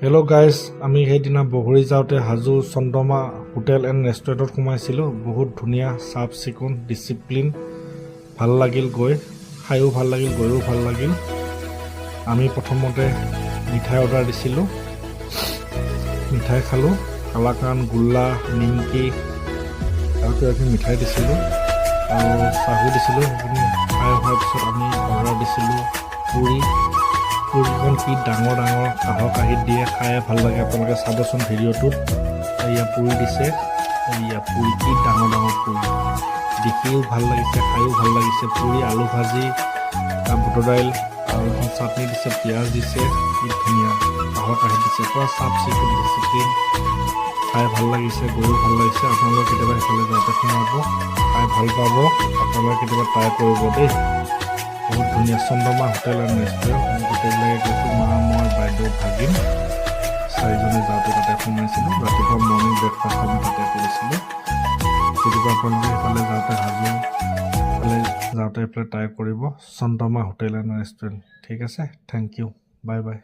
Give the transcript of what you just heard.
Hello' guys, আমি সেইদিনা বগৰী যাওঁতে হাজো চন্দ্ৰমা হোটেল এণ্ড ৰেষ্টুৰেণ্টত সোমাইছিলোঁ। বহুত ধুনীয়া, চাফ চিকুণ, ডিচিপ্লিন, ভাল লাগিল গৈ, খায়ো ভাল লাগিল, গৈও ভাল লাগিল। আমি প্ৰথমতে মিঠাই অৰ্ডাৰ দিছিলোঁ, মিঠাই খালোঁ, কালাকান, গোল্লা, নিমকি আৰু কিবাকিবি মিঠাই দিছিলোঁ আৰু চাহো দিছিলোঁ। সেইখিনি খাই হোৱাৰ পিছত আমি অৰ্ডাৰ দিছিলোঁ পুৰিখন কি ডাঙৰ ডাঙৰ কাঁহৰ কাঁহীত দিয়ে, খাই ভাল লাগে। আপোনালোকে চাবচোন ভিডিঅ'টোত। এয়া পুৰি দিছে, এয়া পুৰি কি ডাঙৰ ডাঙৰ পুৰি, দেখিও ভাল লাগিছে, খায়ো ভাল লাগিছে। পুৰি, আলু ভাজি, বুটৰ দাইল আৰু এখন চাটনি দিছে, পিঁয়াজ দিছে, কি ধুনীয়া কাঁহৰ কাঁহীত দিছে। পূৰা চাফ চিকুণ, ডিচিপ্লিন, খাই ভাল লাগিছে, গৈও ভাল লাগিছে। আপোনালোকে কেতিয়াবা সেইফালে যাওঁতে সোমাব, খাই ভাল পাব। আপোনালোকে কেতিয়াবা ট্ৰাই কৰিব দেই। বহুত ধুনীয়া চন্দ্ৰমা হোটেল এণ্ড ৰেষ্টুৰেণ্ট। আমি গোটেইবিলাকে গৈছোঁ, মা, মই, বাইদেউ, ভাগিন, চাৰিজনে যাওঁতে তাতে সোমাইছিলোঁ। ৰাতিপুৱা মৰ্ণিং ব্ৰেকফাষ্ট আমি তাতে কৰিছিলোঁ। কেতিয়াবা আপোনালোকে সেইফালে যাওঁতে এইফালে ট্ৰাই কৰিব চন্দ্ৰমা হোটেল এণ্ড ৰেষ্টুৰেণ্ট। ঠিক আছে, থেংক ইউ, বাই বাই।